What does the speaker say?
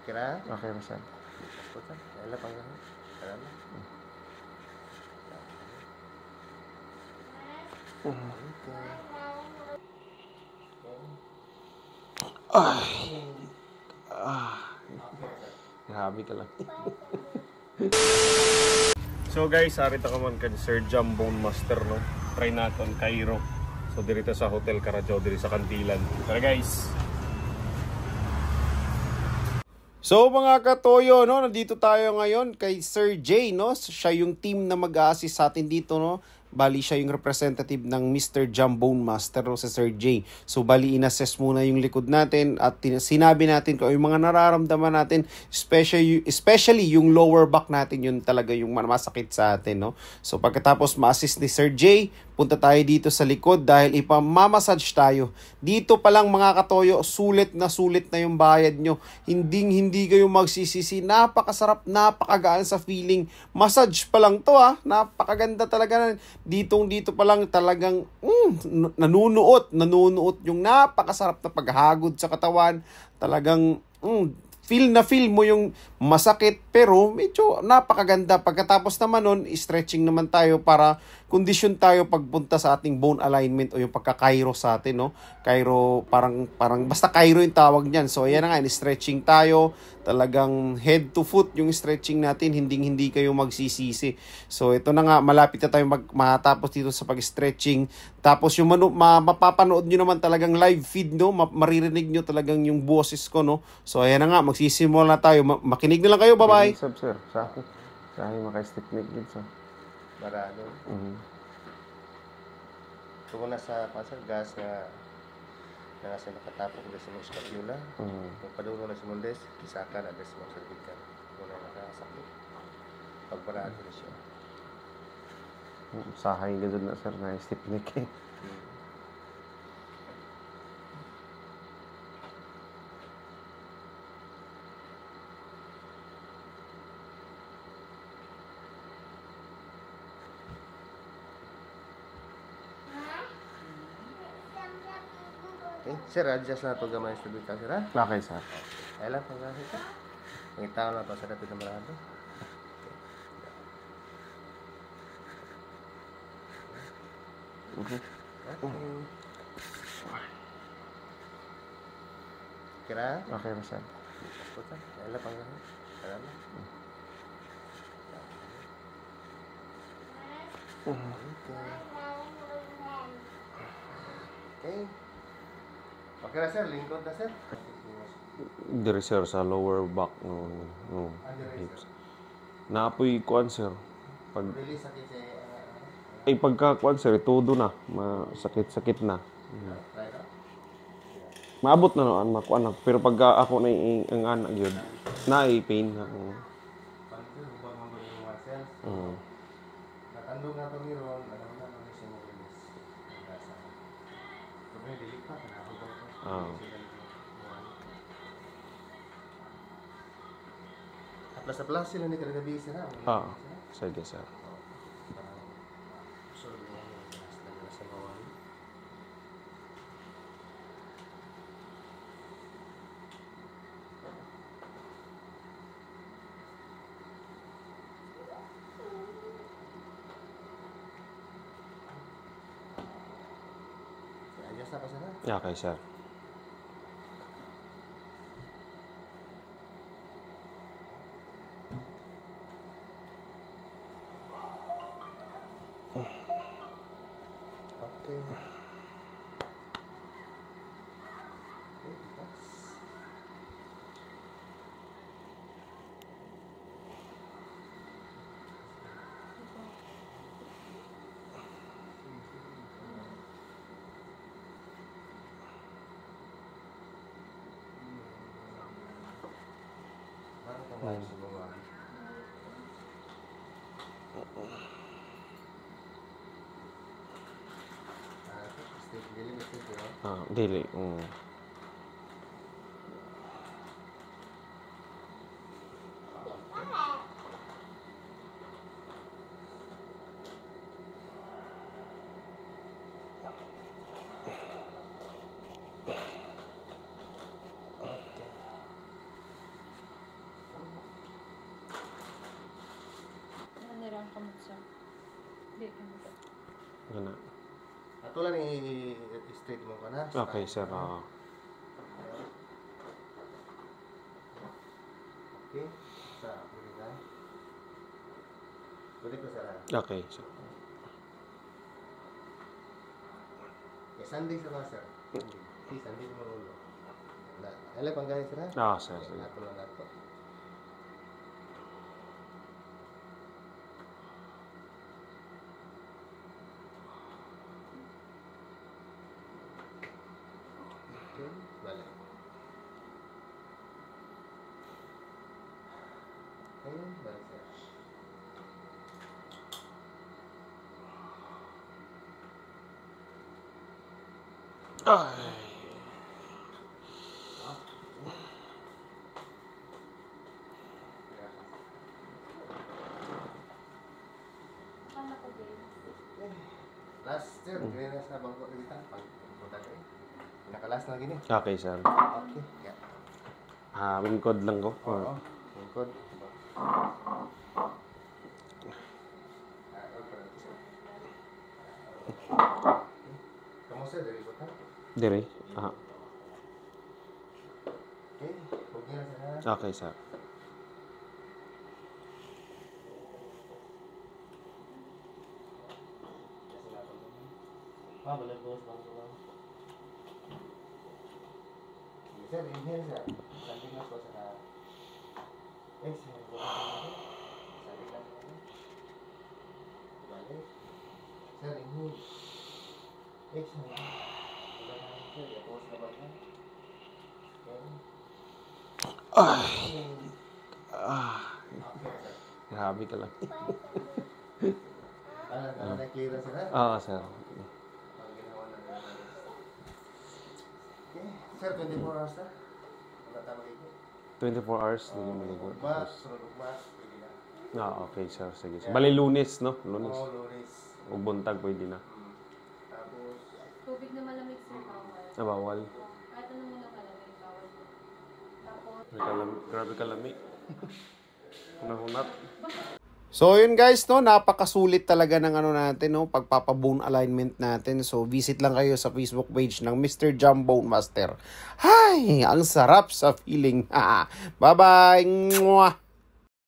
Kira? Okay, Sir. Puta, wala pang gano'n. Wala na. Habi ka lang. So guys, arita ka man kan Sir Jam Bone Master, no? Try natin Cairo. So dirito sa Hotel Carajao, diri sa Kantilan. Tara guys! So mga katoyo, no, nandito tayo ngayon kay Sir J, no? Siya yung team na mag-a-assist sa atin dito, no? Bali siya yung representative ng Mr. Jambone Master, no, sa Sir J. So bali inassess muna yung likod natin at sinabi natin kung yung mga nararamdaman natin, especially yung lower back natin, yun talaga yung masakit sa atin, no? So pagkatapos ma-assist ni Sir J, punta tayo dito sa likod dahil ipamamassage tayo. Dito pa lang mga katoyo, sulit na yung bayad nyo. Hindi kayo magsisisi. Napakasarap, napakagaan sa feeling. Massage pa lang to, ha. Napakaganda talaga. Dito pa lang talagang nanunuot yung napakasarap na paghagod sa katawan. Talagang feel mo yung masakit pero medyo napakaganda. Pagkatapos naman nun, stretching naman tayo para kondisyon tayo pagpunta sa ating bone alignment o yung pagka-Cairo sa atin, no? Cairo, parang basta Cairo yung tawag niyan. So ayan na nga, stretching tayo. Talagang head to foot yung stretching natin, hindi kayo magsisisi. So ito na nga, malapit na tayo matapos dito sa pag-stretching. Tapos yung mapapanood nyo naman talagang live feed, no? Maririnig nyo talagang yung boses ko, no? So ayan na nga, magsisimula na tayo. Makinig na lang kayo, bye-bye. Sir, sa akin. Sa akin maka-stick neck dito. Marado. Kung nasa gas nga nasa nakatapok na sa mga scapula, kung paduro na sa mundes, kisakan at sa mga cervical. Kung na nakasakit, pagparado na siya. Sahay ka doon na, sir, na stick neck eh. Okay, sir, adjust na ito gamay sa cervical, sir, ha? Okay, sir. Ay lang, pag-asit ka. Pangitaw na ito sa dati na marado. Kira? Okay, sir. Puta, ay lang, pag-asit. Wala na. Okay. Okay na, sir. Lingkod na, sir. Diri, sir, sa lower back no hips. Naapoy kuan, sir. Release sakit siya. Pagka-kuan, sir, todo na. Masakit-sakit na. Try na. Maabot na no, makuan na. Pero pagka ako na ang anak yun, pain na. Pansin, hubang mo yung mga cells. Natandog na ito meron, alam na ano siya mo release. Pero may dilipat, nakakabot ko. Aplas-aplas sila ni Karagabi sila. Sige, sir. Adjust na pa sila. Okay, sir. Okay. Dili. Ato lang i-straight mo ka na. Okay, sir. Okay. Sa, pwede ka. Pwede ko sa Okay, sir. Sunday sa ba, sir? Si Sunday mo ulo. Alam pang ganit sir, ha? Sir. Sige. Ato lang nato. Okay, balik. Ayun, balik sir. Ay. Last sir, ganyan na sa bangko dito. Pagpunta ko eh. Pinakalas na gini. Okay, sir. Okay. Yeah. Wingkod lang ko. Oo. Tungkod. Kamu sir, dari kota? Dire. Okay. Okay na sir. Okay, sir. Balik bos, bangko lang. Sir, inhale sir. Saling lang po sa exhale. Saling lang po. Balik. Sir, inhale. Exhale. Sir, i-pause na ba ito? Okay. Okay, sir. Grabe ka lang. Nakikira sir ha? Sir. Ang ginawa na natin. Okay. Sir, 24 hours na? Wala tayo magiging. 24 hours. Hindi maligo. Ugmas, sunod ugmas, pwede na. Okay, sir. Sige. Bali, Lunes, no? Lunes. Oo, Lunes. O buntag, pwede na. Tapos, Tubig na malamig sir, bawal. Bawal. Kahit ano muna malamig, bawal po. Tapos, Grabe kalami. Hunat. So yun guys, no, napakasulit talaga ng ano natin, no, pagpapa-bone alignment natin. So visit lang kayo sa Facebook page ng Mr. Jambone Master. Hay, ang sarap sa feeling. Bye-bye. Mwah.